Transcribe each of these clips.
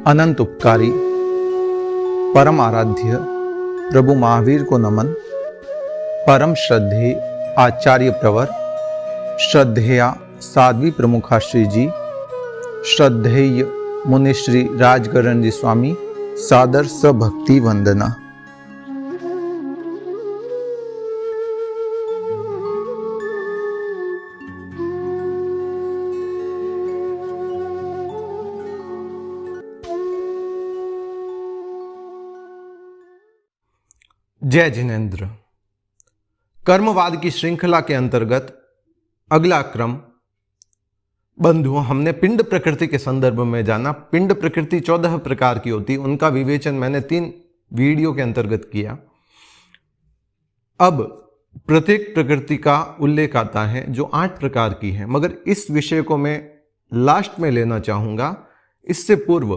अनंत उपकारी परम आराध्य प्रभु महावीर को नमन। परम श्रद्धेय आचार्य प्रवर, श्रद्धेया साध्वी प्रमुखाश्री जी, श्रद्धेय मुनिश्री राजगरण जी स्वामी, सादर सभक्ति वंदना। जय जिनेन्द्र। कर्मवाद की श्रृंखला के अंतर्गत अगला क्रम बंधुओं, हमने पिंड प्रकृति के संदर्भ में जाना। पिंड प्रकृति 14 प्रकार की होती, उनका विवेचन मैंने 3 वीडियो के अंतर्गत किया। अब प्रत्येक प्रकृति का उल्लेख आता है जो 8 प्रकार की है, मगर इस विषय को मैं लास्ट में लेना चाहूंगा। इससे पूर्व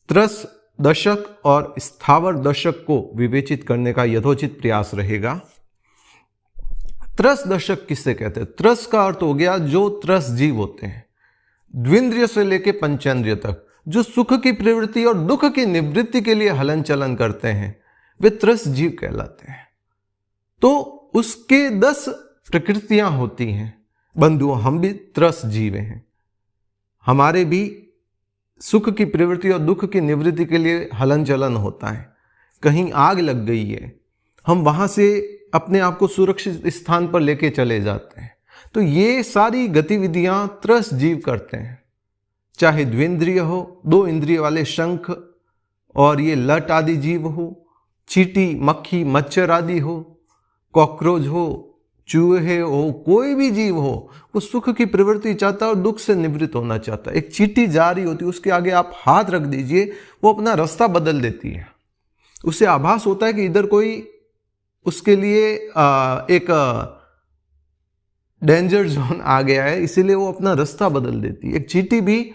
त्रस दशक और स्थावर दशक को विवेचित करने का यथोचित प्रयास रहेगा। त्रस दशक किससे कहते हैं? त्रस का अर्थ हो गया जो त्रस जीव होते हैं, द्विंद्रिय से लेके पंचेंद्रिय तक, जो सुख की प्रवृत्ति और दुख की निवृत्ति के लिए हलन चलन करते हैं, वे त्रस जीव कहलाते हैं। तो उसके 10 प्रकृतियां होती हैं। बंधुओं, हम भी त्रस जीव हैं। हमारे भी सुख की प्रवृत्ति और दुख की निवृत्ति के लिए हलन चलन होता है। कहीं आग लग गई है, हम वहां से अपने आप को सुरक्षित स्थान पर लेके चले जाते हैं। तो ये सारी गतिविधियां त्रस जीव करते हैं, चाहे द्विंद्रिय हो, 2 इंद्रिय वाले शंख और ये लट आदि जीव हो, चींटी, मक्खी, मच्छर आदि हो, कॉकरोच हो, चूहे हो, कोई भी जीव हो, वो सुख की प्रवृत्ति चाहता है और दुख से निवृत्त होना चाहता है। एक चींटी जा रही होती है, उसके आगे आप हाथ रख दीजिए, वो अपना रास्ता बदल देती है। उसे आभास होता है कि इधर कोई उसके लिए एक डेंजर जोन आ गया है, इसीलिए वो अपना रास्ता बदल देती है। एक चींटी भी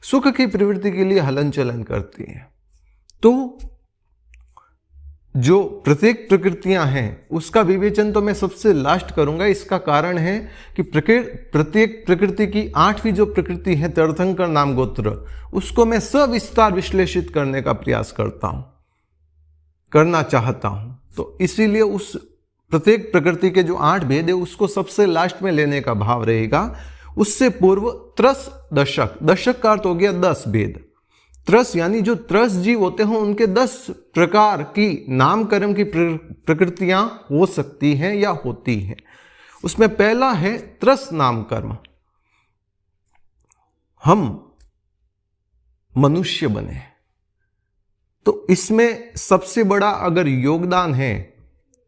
सुख की प्रवृत्ति के लिए हलन चलन करती है। तो जो प्रत्येक प्रकृतियां हैं उसका विवेचन तो मैं सबसे लास्ट करूंगा। इसका कारण है कि प्रत्येक प्रकृति की 8वीं जो प्रकृति है तीर्थंकर नाम गोत्र, उसको मैं सविस्तार विश्लेषित करने का प्रयास करना चाहता हूं। तो इसीलिए उस प्रत्येक प्रकृति के जो 8 भेद है उसको सबसे लास्ट में लेने का भाव रहेगा। उससे पूर्व त्रस दशक, दशक का अर्थ हो गया 10 भेद। त्रस यानी जो त्रस जीव होते हैं उनके 10 प्रकार की नाम कर्म की प्रकृतियां हो सकती हैं या होती हैं। उसमें पहला है त्रस नाम कर्म। हम मनुष्य बने, तो इसमें सबसे बड़ा अगर योगदान है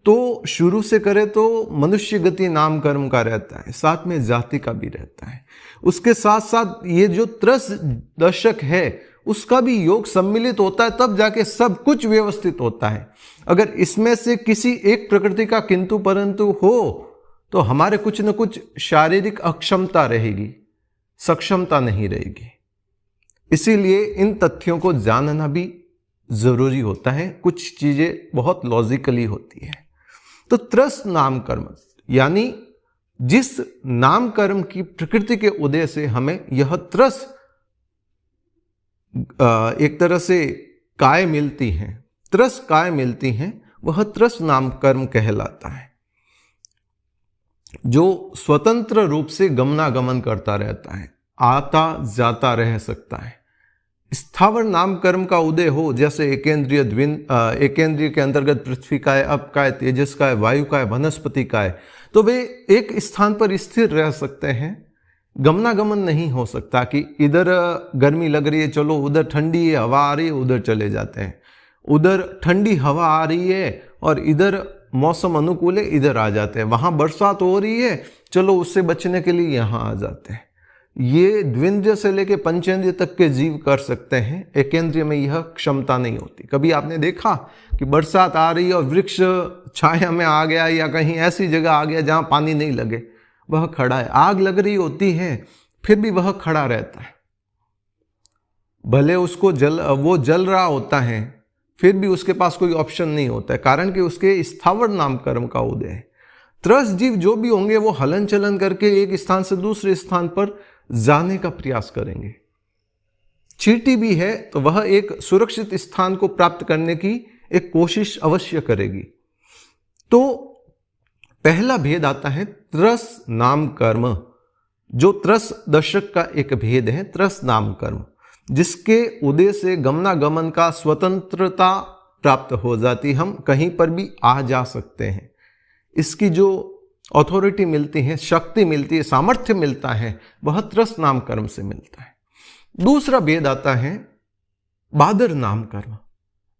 तो शुरू से करें तो मनुष्य गति नाम कर्म का रहता है, साथ में जाति का भी रहता है। उसके साथ साथ ये जो त्रस दशक है उसका भी योग सम्मिलित होता है, तब जाके सब कुछ व्यवस्थित होता है। अगर इसमें से किसी एक प्रकृति का किंतु परंतु हो तो हमारे कुछ न कुछ शारीरिक अक्षमता रहेगी, सक्षमता नहीं रहेगी। इसीलिए इन तथ्यों को जानना भी जरूरी होता है। कुछ चीजें बहुत लॉजिकली होती है। तो त्रस नाम कर्म यानी जिस नाम कर्म की प्रकृति के उदय से हमें यह त्रस एक तरह से काय मिलती हैं, त्रस काय मिलती हैं, वह त्रस नाम कर्म कहलाता है, जो स्वतंत्र रूप से गमनागमन करता रहता है, आता जाता रह सकता है। स्थावर नाम कर्म का उदय हो, जैसे एकेंद्रिय के अंतर्गत पृथ्वी का है, अप का है, तेजस का है, वायु का है, वनस्पति का है, तो वे एक स्थान पर स्थिर रह सकते हैं। गमनागमन नहीं हो सकता कि इधर गर्मी लग रही है, चलो उधर ठंडी हवा आ रही है, उधर चले जाते हैं। उधर ठंडी हवा आ रही है और इधर मौसम अनुकूल है, इधर आ जाते हैं। वहां बरसात हो रही है, चलो उससे बचने के लिए यहां आ जाते हैं। ये द्विंद्रिय से लेके पंचेंद्रिय तक के जीव कर सकते हैं, एकेंद्रिय में यह क्षमता नहीं होती। कभी आपने देखा कि बरसात आ रही है और वृक्ष छाया में आ गया या कहीं ऐसी जगह आ गया जहां पानी नहीं लगे, वह खड़ा है। आग लग रही होती है फिर भी वह खड़ा रहता है, भले उसको वो जल रहा होता है, फिर भी उसके पास कोई ऑप्शन नहीं होता है, कारण कि उसके स्थावर नाम कर्म का उदय है। त्रस जीव जो भी होंगे वो हलन चलन करके एक स्थान से दूसरे स्थान पर जाने का प्रयास करेंगे। चींटी भी है तो वह एक सुरक्षित स्थान को प्राप्त करने की एक कोशिश अवश्य करेगी। तो पहला भेद आता है त्रस नाम कर्म, जो त्रस दशक का एक भेद है, त्रस नाम कर्म, जिसके उदय से गमनागमन का स्वतंत्रता प्राप्त हो जाती, हम कहीं पर भी आ जा सकते हैं। इसकी जो अथॉरिटी मिलती है, शक्ति मिलती है, सामर्थ्य मिलता है, वह त्रस नाम कर्म से मिलता है। दूसरा भेद आता है बादर नाम कर्म।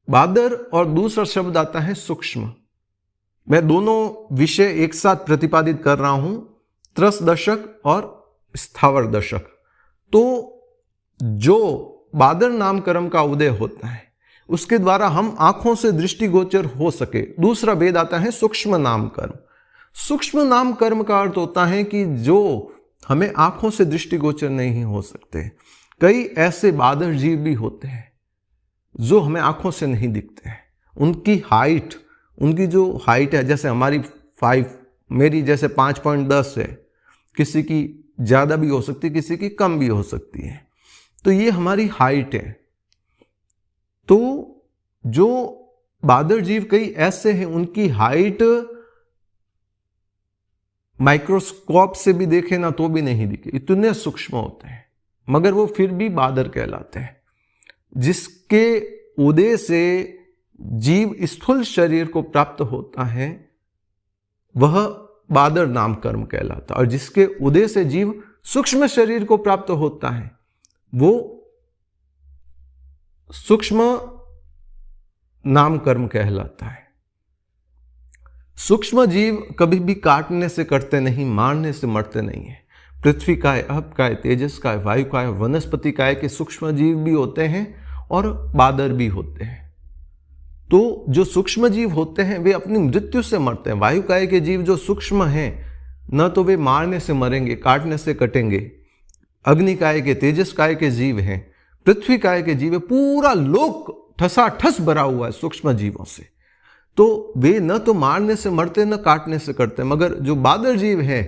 बादर और दूसरा शब्द आता है सूक्ष्म। मैं दोनों विषय एक साथ प्रतिपादित कर रहा हूं, त्रस दशक और स्थावर दशक। तो जो बादर नाम कर्म का उदय होता है उसके द्वारा हम आंखों से दृष्टिगोचर हो सके। दूसरा भेद आता है सूक्ष्म नाम कर्म। सूक्ष्म नाम कर्म का अर्थ होता है कि जो हमें आंखों से दृष्टिगोचर नहीं हो सकते। कई ऐसे बादर जीव भी होते हैं जो हमें आंखों से नहीं दिखते हैं। उनकी जो हाइट है, जैसे हमारी 5, मेरी जैसे 5.10 है, किसी की ज़्यादा भी हो सकती है, किसी की कम भी हो सकती है। तो ये हमारी हाइट है। तो जो बादर जीव कई ऐसे हैं, उनकी हाइट माइक्रोस्कोप से भी देखे ना तो भी नहीं दिखे, इतने सूक्ष्म होते हैं, मगर वो फिर भी बादर कहलाते हैं। जिसके उदय से जीव स्थूल शरीर को प्राप्त होता है वह बादर नाम कर्म कहलाता है, और जिसके उदय से जीव सूक्ष्म शरीर को प्राप्त होता है वो सूक्ष्म नाम कर्म कहलाता है। सूक्ष्म जीव कभी भी काटने से कटते नहीं, मारने से मरते नहीं है। पृथ्वी काय, अप काय, तेजस काय, वायु काय, वनस्पति काय के सूक्ष्म जीव भी होते हैं और बादर भी होते हैं। तो जो सूक्ष्म जीव होते हैं वे अपनी मृत्यु से मरते हैं। वायु काय के जीव जो सूक्ष्म हैं न तो वे मारने से मरेंगे, काटने से कटेंगे। अग्नि काय के, तेजस काय के जीव हैं, पृथ्वी काय के जीव है। पूरा लोक ठसाठस भरा हुआ है सूक्ष्म जीवों से। तो वे न तो मारने से मरते न काटने से कटते, मगर जो बादर जीव है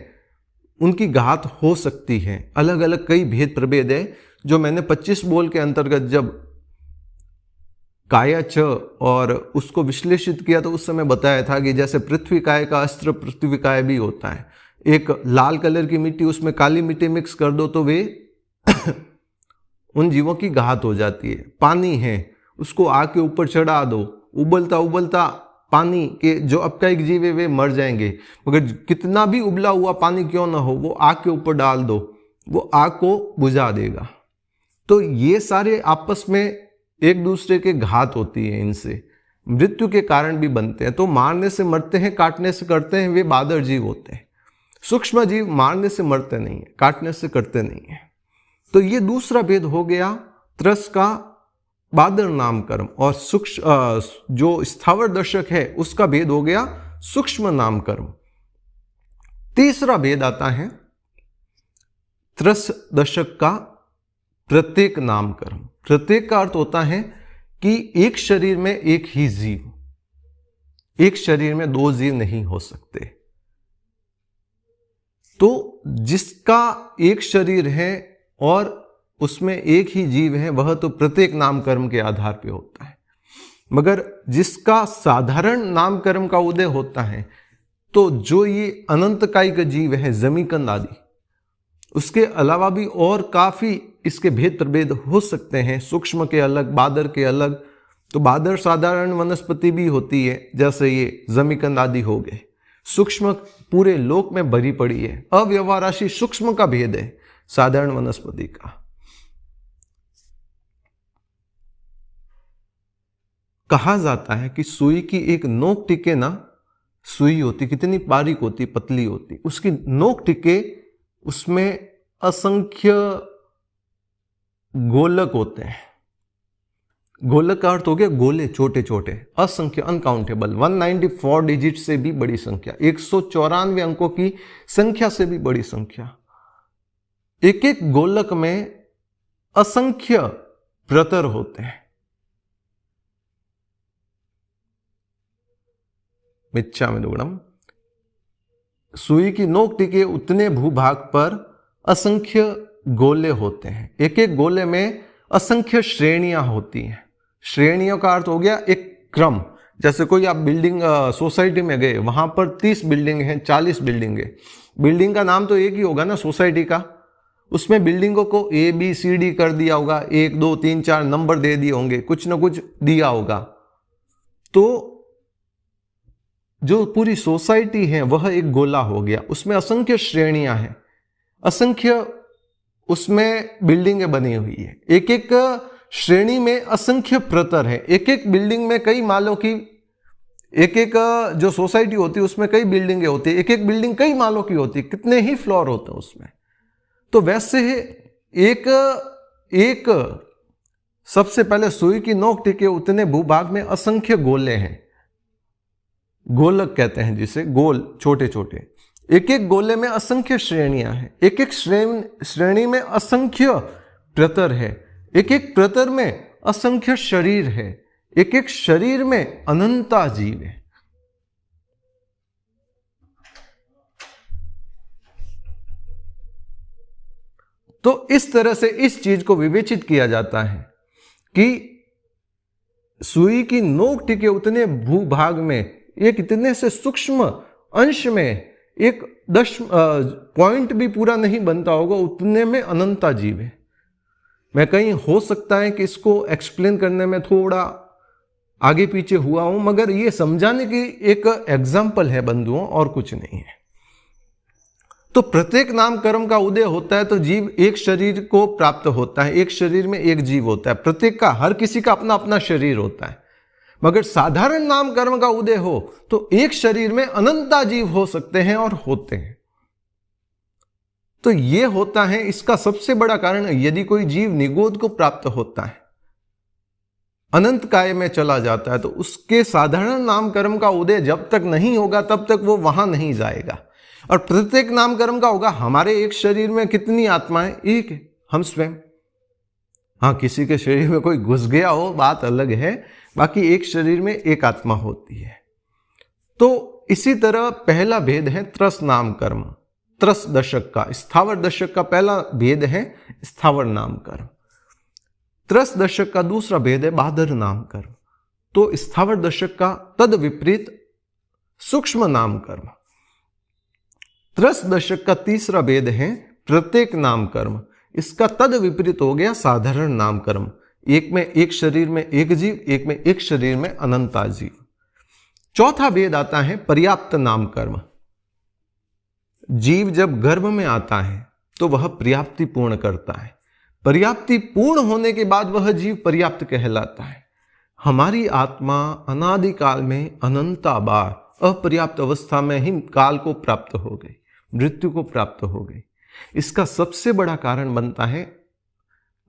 उनकी घात हो सकती है। अलग अलग कई भेद प्रभेद है जो मैंने 25 बोल के अंतर्गत जब काया च और उसको विश्लेषित किया तो उस समय बताया था कि जैसे पृथ्वी काय का अस्त्र पृथ्वी काय भी होता है। एक लाल कलर की मिट्टी, उसमें काली मिट्टी मिक्स कर दो तो वे उन जीवों की घात हो जाती है। पानी है, उसको आग के ऊपर चढ़ा दो, उबलता उबलता पानी के जो अपकायिक जीव है वे मर जाएंगे, मगर कितना भी उबला हुआ पानी क्यों ना हो, वो आग के ऊपर डाल दो, वो आग को बुझा देगा। तो ये सारे आपस में एक दूसरे के घात होती है, इनसे मृत्यु के कारण भी बनते हैं। तो मारने से मरते हैं, काटने से करते हैं, वे बादर जीव होते हैं। सूक्ष्म जीव मारने से मरते नहीं है, काटने से करते नहीं है। तो ये दूसरा भेद हो गया त्रस का बादर नाम कर्म, और सूक्ष्म जो स्थावर दशक है उसका भेद हो गया सूक्ष्म नाम कर्म। तीसरा भेद आता है त्रस दशक का प्रत्येक नाम कर्म। प्रत्येक का अर्थ होता है कि एक शरीर में एक ही जीव, एक शरीर में दो जीव नहीं हो सकते। तो जिसका एक शरीर है और उसमें एक ही जीव है वह तो प्रत्येक नाम कर्म के आधार पे होता है, मगर जिसका साधारण नाम कर्म का उदय होता है तो जो ये अनंतकायिक जीव है, जमीकंद आदि, उसके अलावा भी और काफी इसके भेद प्रभेद हो सकते हैं। सूक्ष्म के अलग, बादर के अलग। तो बादर साधारण वनस्पति भी होती है, जैसे ये जमीकंद आदि हो गए। सूक्ष्म पूरे लोक में भरी पड़ी है। अव्यवहार राशि सूक्ष्म का भेद है साधारण वनस्पति का। कहा जाता है कि सुई की एक नोक टिके ना, सुई होती कितनी बारीक होती, पतली होती, उसकी नोक टिके उसमें असंख्य गोलक होते हैं। गोलक का अर्थ हो गया गोले, छोटे छोटे, असंख्य, अनकाउंटेबल। 194 डिजिट से भी बड़ी संख्या, 194 अंकों की संख्या से भी बड़ी संख्या। एक एक गोलक में असंख्य प्रतर होते हैं। मिच्छामि दुग्धम। सुई की नोक टिके उतने भूभाग पर असंख्य गोले होते हैं। एक एक गोले में असंख्य श्रेणियां होती हैं। श्रेणियों का अर्थ हो गया एक क्रम। जैसे कोई आप बिल्डिंग सोसाइटी में गए, वहां पर 30 बिल्डिंग हैं, 40 बिल्डिंग है, बिल्डिंग का नाम तो एक ही होगा ना सोसाइटी का। उसमें बिल्डिंगों को ABCD कर दिया होगा, 1 2 3 4 नंबर दे दिए होंगे, कुछ ना कुछ दिया होगा। तो जो पूरी सोसाइटी है वह एक गोला हो गया, उसमें असंख्य श्रेणियां हैं, असंख्य उसमें बिल्डिंगें बनी हुई है। एक एक श्रेणी में असंख्य प्रतर है। एक एक बिल्डिंग में कई मालों की, एक एक जो सोसाइटी होती है उसमें कई बिल्डिंगें होती है, एक एक बिल्डिंग कई मालों की होती है, कितने ही फ्लोर होते हैं उसमें। तो वैसे एक एक सबसे पहले सुई की नोक टिके उतने भूभाग में असंख्य गोले हैं, गोलक कहते हैं जिसे, गोल छोटे छोटे। एक एक गोले में असंख्य श्रेणियां हैं, एक एक श्रेणी में असंख्य प्रतर है, एक एक प्रतर में असंख्य शरीर है, एक एक शरीर में अनंता जीव है। तो इस तरह से इस चीज को विवेचित किया जाता है कि सुई की नोक टिके उतने भूभाग में, एक इतने से सूक्ष्म अंश में, एक 10 पॉइंट भी पूरा नहीं बनता होगा, उतने में अनंता जीव है। मैं कहीं हो सकता है कि इसको एक्सप्लेन करने में थोड़ा आगे पीछे हुआ हूं, मगर ये समझाने की एक एग्जाम्पल है बंधुओं, और कुछ नहीं है। तो प्रत्येक नाम कर्म का उदय होता है तो जीव एक शरीर को प्राप्त होता है, एक शरीर में एक जीव होता है। प्रत्येक का, हर किसी का अपना अपना शरीर होता है। मगर साधारण नाम कर्म का उदय हो तो एक शरीर में अनंता जीव हो सकते हैं और होते हैं। तो यह होता है, इसका सबसे बड़ा कारण, यदि कोई जीव निगोद को प्राप्त होता है, अनंत काय में चला जाता है, तो उसके साधारण नाम कर्म का उदय जब तक नहीं होगा तब तक वो वहां नहीं जाएगा। और प्रत्येक नाम कर्म का होगा। हमारे एक शरीर में कितनी आत्माएं? एक है, हम स्वयं। हाँ, किसी के शरीर में कोई घुस गया हो बात अलग है, बाकी एक शरीर में एक आत्मा होती है। तो इसी तरह पहला भेद है त्रस नाम कर्म, त्रस दशक का। स्थावर दशक का पहला भेद है स्थावर नाम कर्म। त्रस दशक का दूसरा भेद है बादर नाम कर्म। तो स्थावर दशक का तद विपरीत सूक्ष्म नाम कर्म। त्रस दशक का तीसरा भेद है प्रत्येक नाम कर्म। इसका तद विपरीत हो गया साधारण नाम कर्म। एक में एक शरीर में एक जीव, एक में एक शरीर में अनंता जीव। चौथा भेद आता है पर्याप्त नाम कर्म। जीव जब गर्भ में आता है तो वह पर्याप्ति पूर्ण करता है। पर्याप्ति पूर्ण होने के बाद वह जीव पर्याप्त कहलाता है। हमारी आत्मा अनादिकाल में अनंता बार अपर्याप्त अवस्था में ही काल को प्राप्त हो गई, मृत्यु को प्राप्त हो गई। इसका सबसे बड़ा कारण बनता है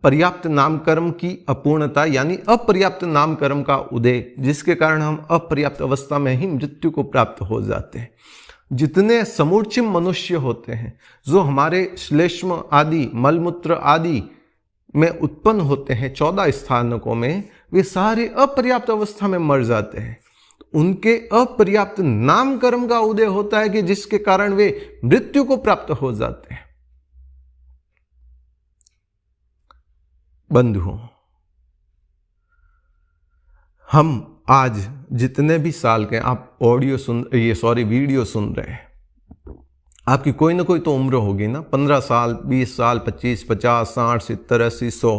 पर्याप्त नाम कर्म की अपूर्णता, यानी अपर्याप्त नाम कर्म का उदय, जिसके कारण हम अपर्याप्त अवस्था में ही मृत्यु को प्राप्त हो जाते हैं। जितने समूर्चिम मनुष्य होते हैं, जो हमारे श्लेष्म आदि मलमूत्र आदि में उत्पन्न होते हैं 14 स्थानकों में, वे सारे अपर्याप्त अवस्था में मर जाते हैं। उनके अपर्याप्त नाम कर्म का उदय होता है कि जिसके कारण वे मृत्यु को प्राप्त हो जाते हैं। बंधुओं, हम आज जितने भी साल के आप वीडियो सुन रहे हैं, आपकी कोई ना कोई तो उम्र होगी ना, 15 साल, 20 साल, 25, 50, 60, 70, 80, 100।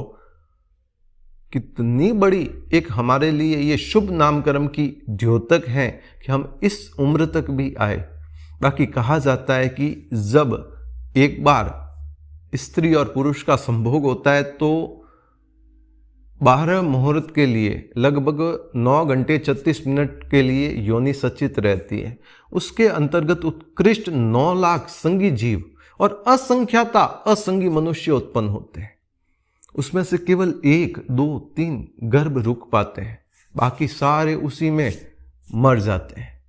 कितनी बड़ी एक हमारे लिए ये शुभ नामकर्म की द्योतक है कि हम इस उम्र तक भी आए। बाकी कहा जाता है कि जब एक बार स्त्री और पुरुष का संभोग होता है तो 12 मुहूर्त के लिए लगभग 9 घंटे 36 मिनट के लिए योनि सचित रहती है। उसके अंतर्गत उत्कृष्ट 9 लाख संगी जीव और असंख्याता असंगी मनुष्य उत्पन्न होते हैं। उसमें से केवल 1, 2, 3 गर्भ रुक पाते हैं, बाकी सारे उसी में मर जाते हैं।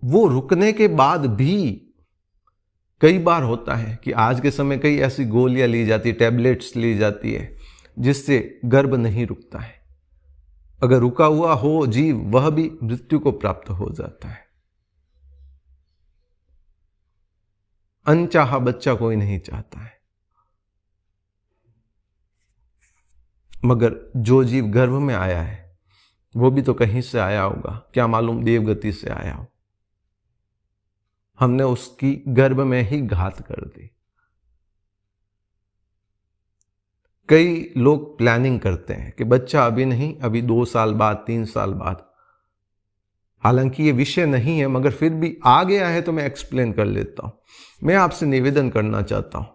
वो रुकने के बाद भी कई बार होता है कि आज के समय कई ऐसी गोलियां ली जाती, टैबलेट्स ली जाती है, जिससे गर्भ नहीं रुकता है। अगर रुका हुआ हो जीव, वह भी मृत्यु को प्राप्त हो जाता है। अनचाहा बच्चा कोई नहीं चाहता है। मगर जो जीव गर्भ में आया है वो भी तो कहीं से आया होगा, क्या मालूम देवगति से आया हो। हमने उसकी गर्भ में ही घात कर दी। कई लोग प्लानिंग करते हैं कि बच्चा अभी नहीं, अभी 2 साल बाद, 3 साल बाद। हालांकि ये विषय नहीं है, मगर फिर भी आ गया है तो मैं एक्सप्लेन कर लेता हूं। मैं आपसे निवेदन करना चाहता हूं,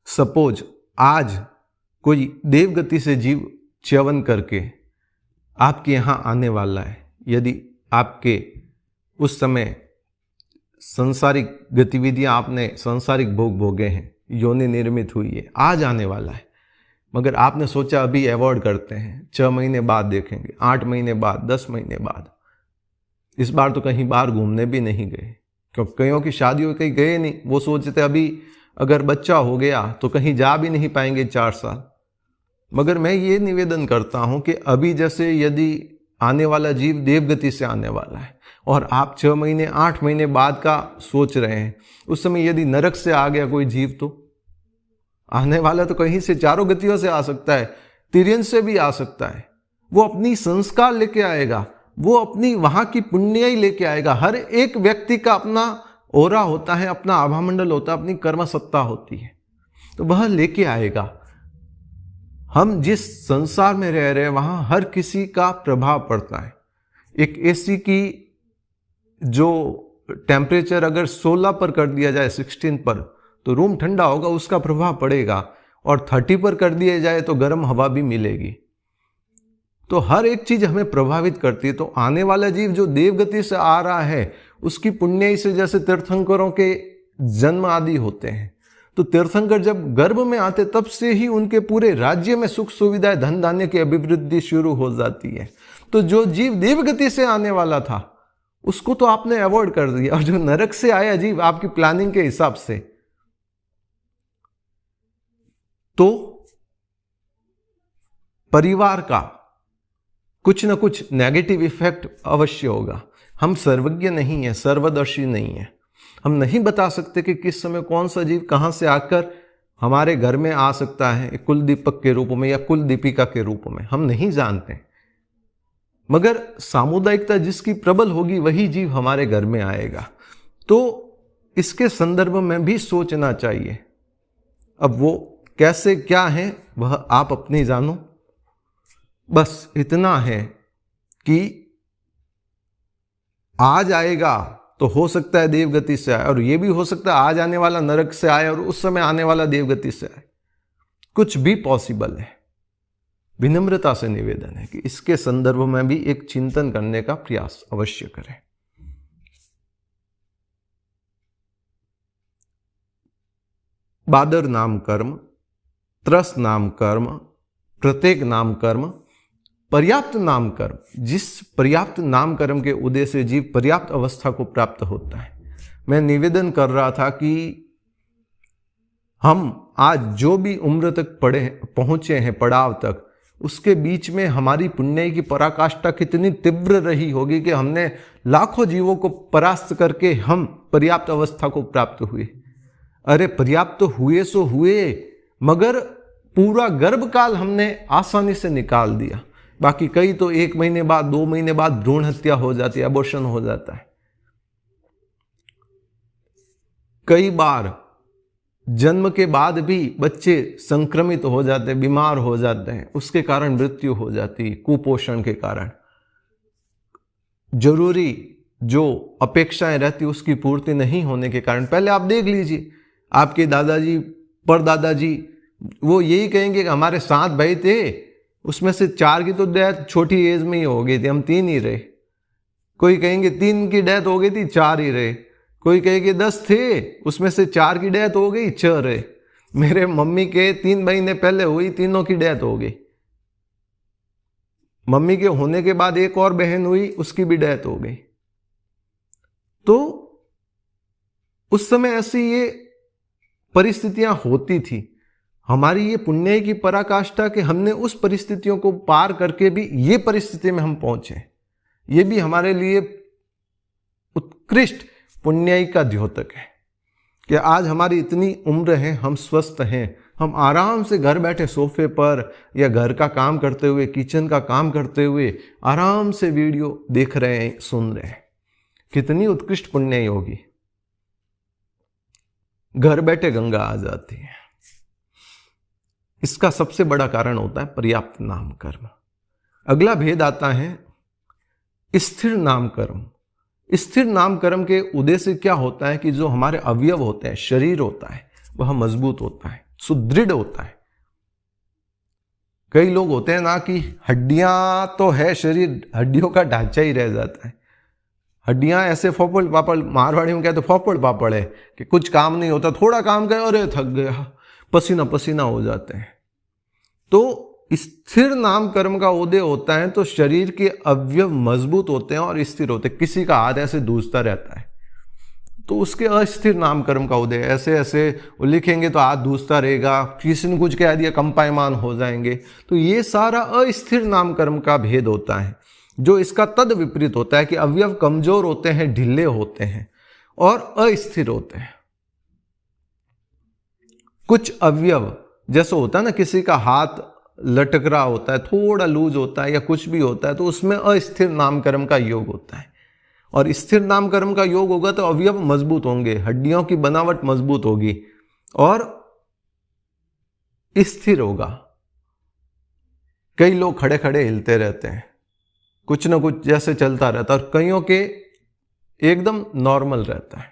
सपोज आज कोई देवगति से जीव च्यवन करके आपके यहां आने वाला है। यदि आपके उस समय सांसारिक गतिविधियां, आपने सांसारिक भोग भोगे हैं, योनि निर्मित हुई है, आज आने वाला है, मगर आपने सोचा अभी अवॉइड करते हैं, 6 महीने बाद देखेंगे, 8 महीने बाद, 10 महीने बाद। इस बार तो कहीं बाहर घूमने भी नहीं गए, क्योंकि कईयों की शादी हो, कहीं गए नहीं। वो सोचते अभी अगर बच्चा हो गया तो कहीं जा भी नहीं पाएंगे 4 साल। मगर मैं ये निवेदन करता हूं कि अभी जैसे यदि आने वाला जीव देवगति से आने वाला है और आप 6 महीने 8 महीने बाद का सोच रहे हैं, उस समय यदि नरक से आ गया कोई जीव, तो आने वाला तो कहीं से चारों गतियों से आ सकता है, तिर्यन से भी आ सकता है। वो अपनी संस्कार लेके आएगा, वो अपनी वहां की पुण्य ही लेके आएगा। हर एक व्यक्ति का अपना ओरा होता है, अपना आभामंडल होता है, अपनी कर्म सत्ता होती है, तो वह लेके आएगा। हम जिस संसार में रह रहे हैं वहां हर किसी का प्रभाव पड़ता है। एक एसी की जो टेम्परेचर अगर 16 पर कर दिया जाए, 16 पर, तो रूम ठंडा होगा, उसका प्रभाव पड़ेगा। और 30 पर कर दिया जाए तो गर्म हवा भी मिलेगी। तो हर एक चीज हमें प्रभावित करती है। तो आने वाला जीव जो देवगति से आ रहा है, उसकी पुण्य से, जैसे तीर्थंकरों के जन्म आदि होते हैं, तो तीर्थंकर जब गर्भ में आते तब से ही उनके पूरे राज्य में सुख सुविधाएं, धन धान्य की अभिवृद्धि शुरू हो जाती है। तो जो जीव देवगति से आने वाला था उसको तो आपने अवॉइड कर दिया, और जो नरक से आया जीव आपकी प्लानिंग के हिसाब से, तो परिवार का कुछ ना कुछ नेगेटिव इफेक्ट अवश्य होगा। हम सर्वज्ञ नहीं है, सर्वदर्शी नहीं है। हम नहीं बता सकते कि किस समय कौन सा जीव कहां से आकर हमारे घर में आ सकता है, कुल दीपक के रूप में या कुल दीपिका के रूप में, हम नहीं जानते। मगर सामुदायिकता जिसकी प्रबल होगी वही जीव हमारे घर में आएगा। तो इसके संदर्भ में भी सोचना चाहिए। अब वो कैसे क्या है वह आप अपनी जानो। बस इतना है कि आज आएगा तो हो सकता है देवगति से आए, और यह भी हो सकता है आज आने वाला नरक से आए और उस समय आने वाला देवगति से आए। कुछ भी पॉसिबल है। विनम्रता से निवेदन है कि इसके संदर्भ में भी एक चिंतन करने का प्रयास अवश्य करें। बादर नाम कर्म, त्रस नाम कर्म, प्रत्येक नाम कर्म, पर्याप्त नाम कर्म। जिस पर्याप्त नाम कर्म के उदय से जीव पर्याप्त अवस्था को प्राप्त होता है। मैं निवेदन कर रहा था कि हम आज जो भी उम्र तक पहुंचे हैं, पड़ाव तक, उसके बीच में हमारी पुण्य की पराकाष्ठा कितनी तीव्र रही होगी कि हमने लाखों जीवों को परास्त करके हम पर्याप्त अवस्था को प्राप्त हुए। अरे पर्याप्त तो हुए सो हुए, मगर पूरा गर्भकाल हमने आसानी से निकाल दिया। बाकी कई तो 1 महीने बाद, 2 महीने बाद भ्रूण हत्या हो जाती है, अबॉर्शन हो जाता है। कई बार जन्म के बाद भी बच्चे संक्रमित हो जाते हैं, बीमार हो जाते हैं, उसके कारण मृत्यु हो जाती है, कुपोषण के कारण। जरूरी जो अपेक्षाएं रहती उसकी पूर्ति नहीं होने के कारण। पहले आप देख लीजिए, आपके दादाजी, परदादाजी, वो यही कहेंगे कि हमारे 7 भाई थे, उसमें से 4 की तो डेथ छोटी एज में ही हो गई थी, हम 3 ही रहे। कोई कहेंगे 3 की डेथ हो गई थी, 4 ही रहे। कोई कहेंगे 10 थे, उसमें से 4 की डेथ हो गई, 6 रहे। मेरे मम्मी के 3 महीने पहले हुई, तीनों की डेथ हो गई। मम्मी के होने के बाद एक और बहन हुई, उसकी भी डेथ हो गई। तो उस समय ऐसी ये परिस्थितियां होती थी। हमारी ये पुण्य की पराकाष्ठा कि हमने उस परिस्थितियों को पार करके भी ये परिस्थिति में हम पहुंचे। ये भी हमारे लिए उत्कृष्ट पुण्य का द्योतक है कि आज हमारी इतनी उम्र है, हम स्वस्थ हैं, हम आराम से घर बैठे सोफे पर या घर का काम करते हुए, किचन का काम करते हुए आराम से वीडियो देख रहे हैं, सुन रहे हैं। कितनी उत्कृष्ट पुण्य योगी, घर बैठे गंगा आ जाती है। इसका सबसे बड़ा कारण होता है पर्याप्त नाम कर्म। अगला भेद आता है स्थिर नाम कर्म। स्थिर नाम कर्म के उद्देश्य क्या होता है कि जो हमारे अवयव होते हैं, शरीर होता है, वह मजबूत होता है, सुदृढ़ होता है। कई लोग होते हैं ना कि हड्डियां तो है, शरीर हड्डियों का ढांचा ही रह जाता है। हड्डियां ऐसे फोपड़ पापड़, मारवाड़ी में कहते फोपड़ पापड़ है कि कुछ काम नहीं होता, थोड़ा काम करे अरे थक गया, पसीना पसीना हो जाते हैं। तो स्थिर नाम कर्म का उदय होता है तो शरीर के अवयव मजबूत होते हैं और स्थिर होते हैं। किसी का हाथ ऐसे दूसता रहता है तो उसके अस्थिर नाम कर्म का उदय, ऐसे ऐसे लिखेंगे तो हाथ दूसता रहेगा, किसी ने कुछ कह दिया कंपायमान हो जाएंगे। तो ये सारा अस्थिर नाम कर्म का भेद होता है। जो इसका तद विपरीत होता है कि अवयव कमजोर होते हैं, ढीले होते हैं और अस्थिर होते हैं। कुछ अवयव जैसे होता है ना, किसी का हाथ लटक रहा होता है, थोड़ा लूज होता है या कुछ भी होता है, तो उसमें अस्थिर नाम कर्म का योग होता है। और स्थिर नाम कर्म का योग होगा तो अवयव मजबूत होंगे, हड्डियों की बनावट मजबूत होगी और स्थिर होगा। कई लोग खड़े खड़े हिलते रहते हैं, कुछ ना कुछ जैसे चलता रहता है, और कईयों के एकदम नॉर्मल रहता है।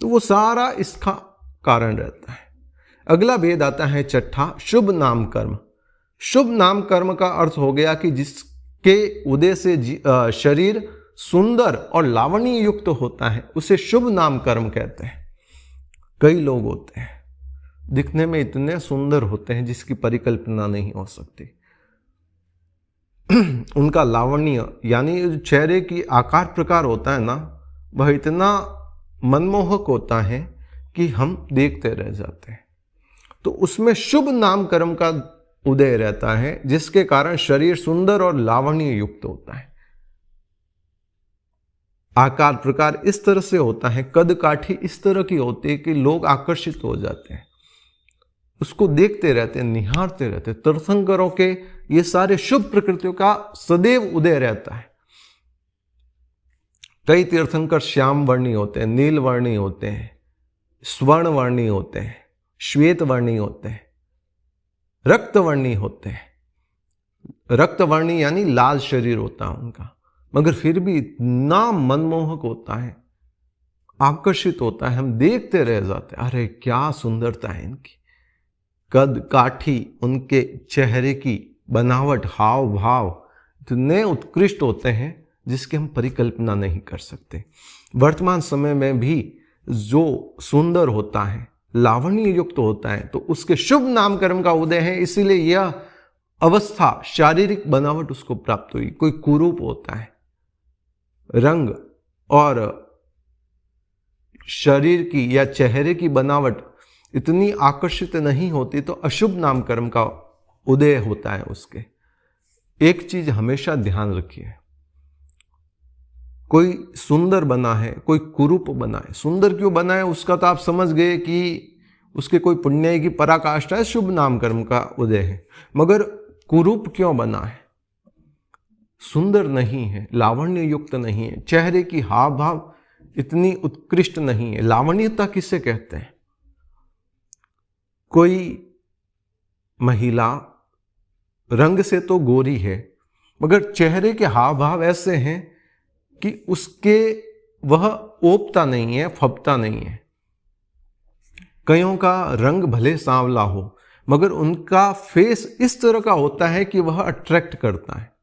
तो वो सारा इसका कारण रहता है। अगला भेद आता है छठा, शुभ नाम कर्म। शुभ नाम कर्म का अर्थ हो गया कि जिसके उदय से शरीर सुंदर और लावण्य युक्त होता है, उसे शुभ नाम कर्म कहते हैं। कई लोग होते हैं दिखने में इतने सुंदर होते हैं जिसकी परिकल्पना नहीं हो सकती। उनका लावण्य यानी चेहरे की आकार प्रकार होता है ना, वह इतना मनमोहक होता है कि हम देखते रह जाते हैं। तो उसमें शुभ नाम कर्म का उदय रहता है जिसके कारण शरीर सुंदर और लावण्य युक्त होता है। आकार प्रकार इस तरह से होता है, कद काठी इस तरह की होती है कि लोग आकर्षित हो जाते हैं, उसको देखते रहते हैं, निहारते रहते हैं। तीर्थंकरों के ये सारे शुभ प्रकृतियों का सदैव उदय रहता है। कई तीर्थंकर श्याम वर्णी होते हैं, नील वर्णी होते हैं, स्वर्ण वर्णी होते हैं, श्वेत वर्णी होते हैं, रक्त वर्णी होते हैं। रक्त वर्णी यानी लाल शरीर होता है उनका, मगर फिर भी इतना मनमोहक होता है, आकर्षित होता है, हम देखते रह जाते हैं, अरे क्या सुंदरता है इनकी। कद काठी, उनके चेहरे की बनावट, हाव भाव इतने उत्कृष्ट होते हैं जिसकी हम परिकल्पना नहीं कर सकते। वर्तमान समय में भी जो सुंदर होता है, लावण्य युक्त होता है, तो उसके शुभ नाम कर्म का उदय है, इसीलिए यह अवस्था, शारीरिक बनावट उसको प्राप्त हुई। कोई कुरूप होता है, रंग और शरीर की या चेहरे की बनावट इतनी आकर्षित नहीं होती, तो अशुभ नाम कर्म का उदय होता है उसके। एक चीज हमेशा ध्यान रखिए, कोई सुंदर बना है, कोई कुरूप बना है। सुंदर क्यों बना है उसका तो आप समझ गए कि उसके कोई पुण्य की पराकाष्ठा है, शुभ नाम कर्म का उदय है। मगर कुरूप क्यों बना है? सुंदर नहीं है, लावण्य युक्त नहीं है, चेहरे की हाव भाव इतनी उत्कृष्ट नहीं है। लावण्यता किसे कहते हैं? कोई महिला रंग से तो गोरी है, मगर चेहरे के हाव भाव ऐसे हैं कि उसके वह ओपता नहीं है, फबता नहीं है। कईयों का रंग भले सांवला हो, मगर उनका फेस इस तरह का होता है कि वह अट्रैक्ट करता है।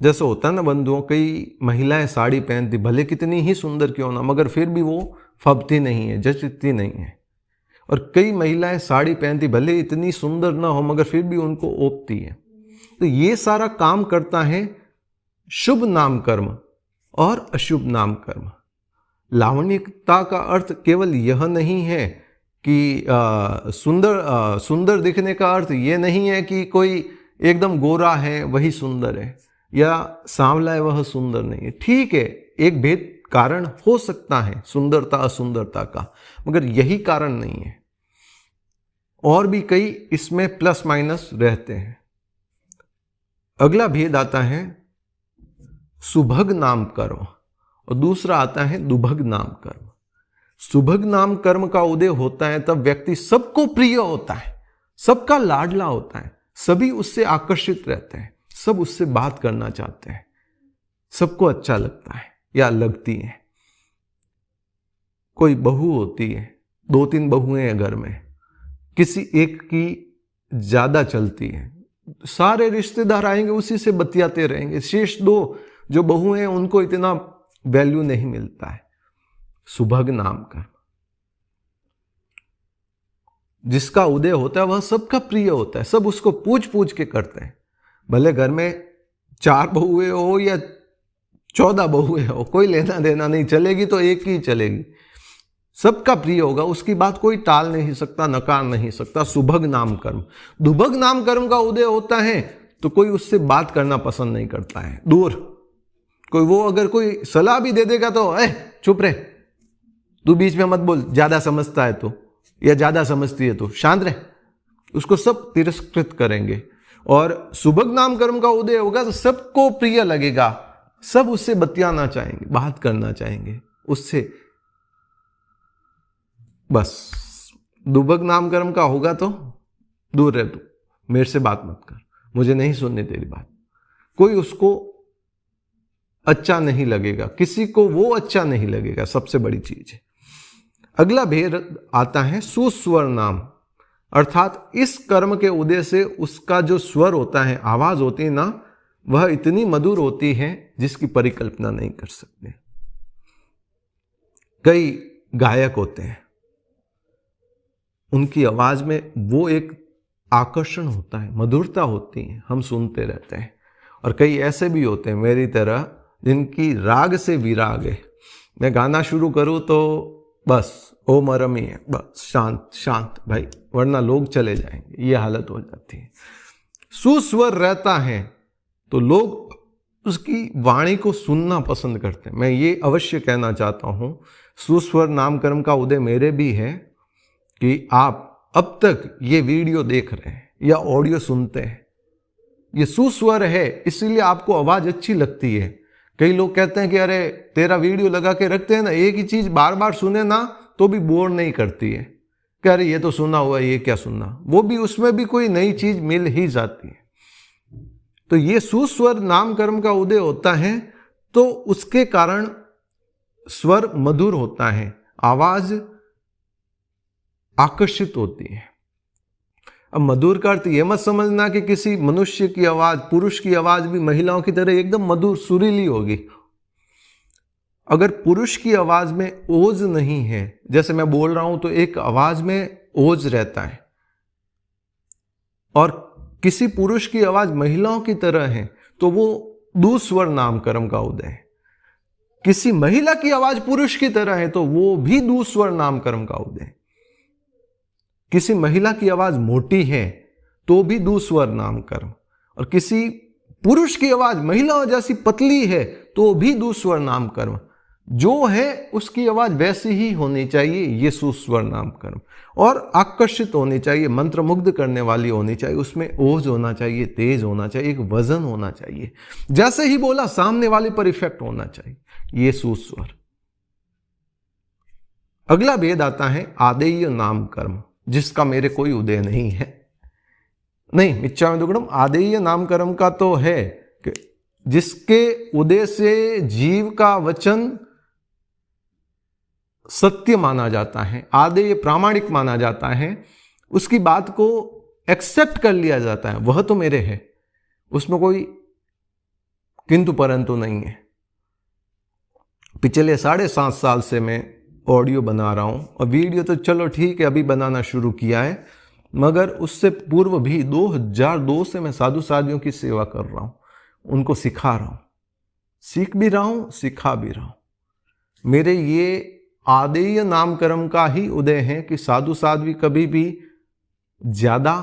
जैसे होता है ना बंधुओं, कई महिलाएं साड़ी पहनती, भले कितनी ही सुंदर क्यों ना, मगर फिर भी वो फबती नहीं है, जचती नहीं है। और कई महिलाएं साड़ी पहनती, भले इतनी सुंदर ना हो, मगर फिर भी उनको ओपती है। तो ये सारा काम करता है शुभ नाम कर्म और अशुभ नाम कर्म। लावण्यता का अर्थ केवल यह नहीं है कि सुंदर दिखने का अर्थ यह नहीं है कि कोई एकदम गोरा है वही सुंदर है, या सांवला है वह सुंदर नहीं है। ठीक है, एक भेद कारण हो सकता है सुंदरता असुंदरता का, मगर यही कारण नहीं है। और भी कई इसमें प्लस माइनस रहते हैं। अगला भेद आता है सुभग नाम कर्म और दूसरा आता है दुभग नाम कर्म। सुभग नाम कर्म का उदय होता है तब व्यक्ति सबको प्रिय होता है, सबका लाडला होता है, सभी उससे आकर्षित रहते हैं, सब उससे बात करना चाहते हैं, सबको अच्छा लगता है या लगती है। कोई बहू होती है, 2-3 बहुएं हैं घर में, किसी एक की ज्यादा चलती है, सारे रिश्तेदार आएंगे उसी से बतियाते रहेंगे, शेष 2 जो बहुएं हैं उनको इतना वैल्यू नहीं मिलता है। सुभग नाम कर्म, जिसका उदय होता है वह सबका प्रिय होता है, सब उसको पूछ पूछ के करते हैं। भले घर में 4 बहुएं हो या 14 बहुएं हो, कोई लेना देना नहीं, चलेगी तो एक ही चलेगी, सबका प्रिय होगा, उसकी बात कोई टाल नहीं सकता, नकार नहीं सकता। सुभग नाम कर्म। दुभग नाम कर्म का उदय होता है तो कोई उससे बात करना पसंद नहीं करता है, दूर। कोई वो अगर कोई सलाह भी दे देगा तो चुप रहे, तू बीच में मत बोल, ज्यादा समझता है तू या ज्यादा समझती है तू, शांत रहे, उसको सब तिरस्कृत करेंगे। और सुभग नाम कर्म का उदय होगा तो सबको प्रिय लगेगा, सब उससे बतियाना चाहेंगे, बात करना चाहेंगे उससे। बस दुभग नाम कर्म का होगा तो दूर रह, तू मेरे से बात मत कर, मुझे नहीं सुननी तेरी बात। कोई उसको अच्छा नहीं लगेगा, किसी को वो अच्छा नहीं लगेगा, सबसे बड़ी चीज है। अगला भेद आता है सुस्वर नाम, अर्थात इस कर्म के उदय से उसका जो स्वर होता है, आवाज होती है ना, वह इतनी मधुर होती है जिसकी परिकल्पना नहीं कर सकते। कई गायक होते हैं, उनकी आवाज में वो एक आकर्षण होता है, मधुरता होती है, हम सुनते रहते हैं। और कई ऐसे भी होते हैं मेरी तरह, जिनकी राग से विराग है, मैं गाना शुरू करूं तो बस ओम अरमी है, बस शांत शांत भाई, वरना लोग चले जाएंगे, ये हालत हो जाती है। सुस्वर रहता है तो लोग उसकी वाणी को सुनना पसंद करते हैं। मैं ये अवश्य कहना चाहता हूं, सुस्वर नाम कर्म का उदय मेरे भी है कि आप अब तक ये वीडियो देख रहे हैं या ऑडियो सुनते हैं, ये सुस्वर है, इसीलिए आपको आवाज अच्छी लगती है। कई लोग कहते हैं कि अरे तेरा वीडियो लगा के रखते हैं ना, एक ही चीज बार बार सुने ना तो भी बोर नहीं करती है, कि अरे ये तो सुना हुआ है, ये क्या सुनना, वो भी उसमें भी कोई नई चीज मिल ही जाती है। तो ये सुस्वर नाम कर्म का उदय होता है तो उसके कारण स्वर मधुर होता है, आवाज आकर्षित होती है। अब मधुर का अर्थ यह मत समझना कि किसी मनुष्य की आवाज, पुरुष की आवाज भी महिलाओं की तरह एकदम मधुर सुरीली होगी। अगर पुरुष की आवाज में ओज नहीं है, जैसे मैं बोल रहा हूं तो एक आवाज में ओज रहता है, और किसी पुरुष की आवाज महिलाओं की तरह है तो वो दुस्वर नाम कर्म का उदय है। किसी महिला की आवाज पुरुष की तरह है तो वो भी दुस्वर नाम कर्म का उदय है। किसी महिला की आवाज मोटी है तो भी दुस्वर नाम कर्म, और किसी पुरुष की आवाज महिला जैसी पतली है तो भी दुस्वर नाम कर्म। जो है उसकी आवाज वैसी ही होनी चाहिए, ये सुस्वर नाम कर्म, और आकर्षित होनी चाहिए, मंत्रमुग्ध करने वाली होनी चाहिए, उसमें ओज होना चाहिए, तेज होना चाहिए, एक वजन होना चाहिए, जैसे ही बोला सामने वाले पर इफेक्ट होना चाहिए, ये सुस्वर। अगला भेद आता है आदेय नाम कर्म, जिसका मेरे कोई उदय नहीं है। नहीं, मिच्छामि दुक्कडम, आदेय नाम कर्म का तो है कि जिसके उदय से जीव का वचन सत्य माना जाता है, आदेय प्रामाणिक माना जाता है, उसकी बात को एक्सेप्ट कर लिया जाता है, वह तो मेरे है, उसमें कोई किंतु परंतु नहीं है। पिछले 7.5 साल से मैं ऑडियो बना रहा हूं, और वीडियो तो चलो ठीक है अभी बनाना शुरू किया है, मगर उससे पूर्व भी 2002 से मैं साधु साधियों की सेवा कर रहा हूं, उनको सिखा रहा हूं, सीख भी रहा हूं, सिखा भी रहा हूं। मेरे ये आदेय नाम कर्म का ही उदय है कि साधु साध्वी कभी भी ज्यादा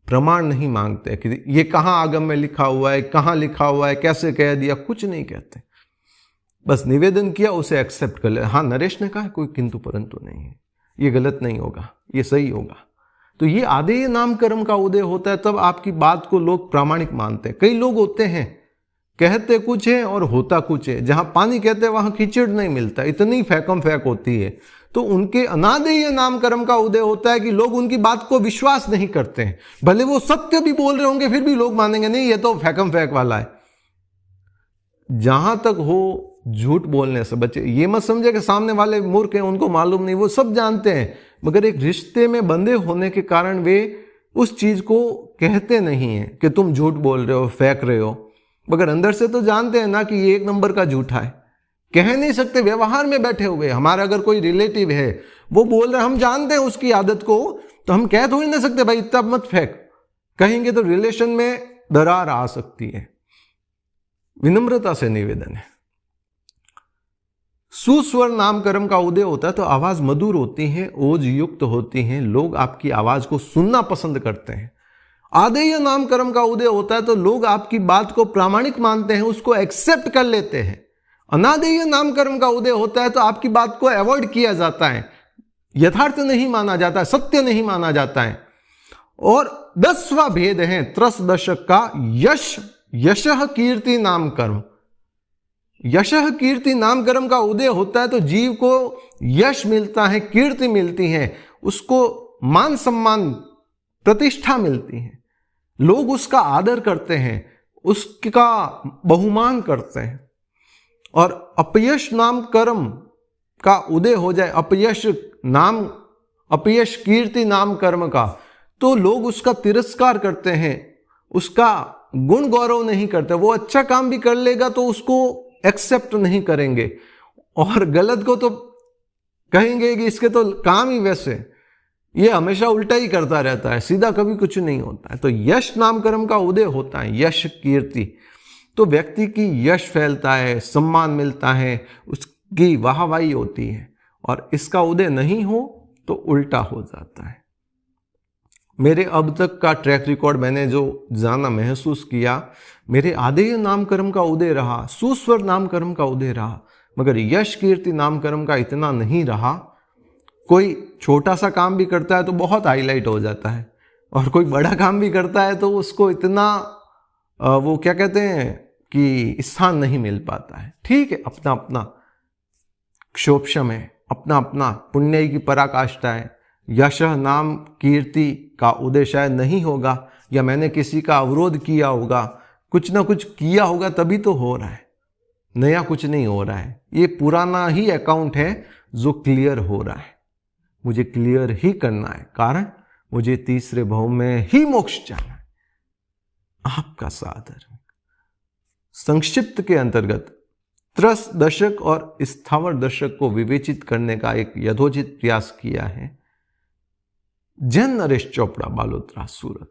प्रमाण नहीं मांगते कि ये कहां आगम में लिखा हुआ है, कहां लिखा हुआ है, कैसे कह दिया, कुछ नहीं कहते। बस निवेदन किया, उसे एक्सेप्ट कर ले। हाँ, नरेश ने कहा कोई किंतु परंतु नहीं है, ये गलत नहीं होगा, ये सही होगा। तो ये आदेय नाम कर्म का उदय होता है, तब आपकी बात को लोग प्रामाणिक मानते हैं। कई लोग होते हैं कहते कुछ है और होता कुछ है, जहां पानी कहते हैं वहां कीचड़ नहीं मिलता, इतनी फैकम फैक होती है। तो उनके अनादेय नाम कर्म का उदय होता है कि लोग उनकी बात को विश्वास नहीं करते हैं। भले वो सत्य भी बोल रहे होंगे, फिर भी लोग मानेंगे नहीं, ये तो फैकम फैक वाला है। जहां तक हो झूठ बोलने से बचे। ये मत समझे कि सामने वाले मूर्ख हैं, उनको मालूम नहीं, वो सब जानते हैं, मगर एक रिश्ते में बंधे होने के कारण वे उस चीज को कहते नहीं है कि तुम झूठ बोल रहे हो, फेंक रहे हो, मगर अंदर से तो जानते हैं ना कि ये एक नंबर का झूठा है। कह नहीं सकते, व्यवहार में बैठे हुए। हमारा अगर कोई रिलेटिव है, वो बोल रहे, हम जानते हैं उसकी आदत को, तो हम कह थोड़ी ना सकते भाई इतना मत फेंक। कहेंगे तो रिलेशन में दरार आ सकती है। विनम्रता से निवेदन है। सुस्वर नाम कर्म का उदय होता है तो आवाज मधुर होती है, ओज युक्त होती है, लोग आपकी आवाज को सुनना पसंद करते हैं। आदेय नाम कर्म का उदय होता है तो लोग आपकी बात को प्रामाणिक मानते हैं, उसको एक्सेप्ट कर लेते हैं। अनादेय नाम कर्म का उदय होता है तो आपकी बात को अवॉइड किया जाता है, यथार्थ नहीं माना जाता है, सत्य नहीं माना जाता है। और 10वां भेद है त्रस दशक का यश यशः कीर्ति नाम कर्म। यशः कीर्ति नाम कर्म का उदय होता है तो जीव को यश मिलता है, कीर्ति मिलती है, उसको मान सम्मान प्रतिष्ठा मिलती है, लोग उसका आदर करते हैं, उसका बहुमान करते हैं। और अपयश नाम कर्म का उदय हो जाए, अपयश कीर्ति नाम कर्म का, तो लोग उसका तिरस्कार करते हैं, उसका गुण गौरव नहीं करते। वो अच्छा काम भी कर लेगा तो उसको एक्सेप्ट नहीं करेंगे, और गलत को तो कहेंगे कि इसके तो काम ही वैसे, ये हमेशा उल्टा ही करता रहता है, सीधा कभी कुछ नहीं होता है। तो यश नाम कर्म का उदय होता है, यश कीर्ति, तो व्यक्ति की यश फैलता है, सम्मान मिलता है, उसकी वाहवाही होती है। और इसका उदय नहीं हो तो उल्टा हो जाता है। मेरे अब तक का ट्रैक रिकॉर्ड, मैंने जो जाना महसूस किया, मेरे आदेय नाम कर्म का उदय रहा, सुस्वर नाम कर्म का उदय रहा, मगर यश कीर्ति नाम कर्म का इतना नहीं रहा। कोई छोटा सा काम भी करता है तो बहुत हाईलाइट हो जाता है, और कोई बड़ा काम भी करता है तो उसको इतना वो क्या कहते हैं कि स्थान नहीं मिल पाता है। ठीक है, अपना अपना क्षोभशम है, अपना अपना पुण्य की पराकाष्ठा है। यश नाम कीर्ति का उदय शायद नहीं होगा, या मैंने किसी का अवरोध किया होगा, कुछ ना कुछ किया होगा, तभी तो हो रहा है, नया कुछ नहीं हो रहा है। ये पुराना ही अकाउंट है जो क्लियर हो रहा है। मुझे क्लियर ही करना है, कारण मुझे तीसरे भाव में ही मोक्ष जाना है। आपका सादर संक्षिप्त के अंतर्गत त्रस दशक और स्थावर दशक को विवेचित करने का एक यथोचित प्रयास किया है। जैन नरेश चोपड़ा, बालोतरा, सूरत।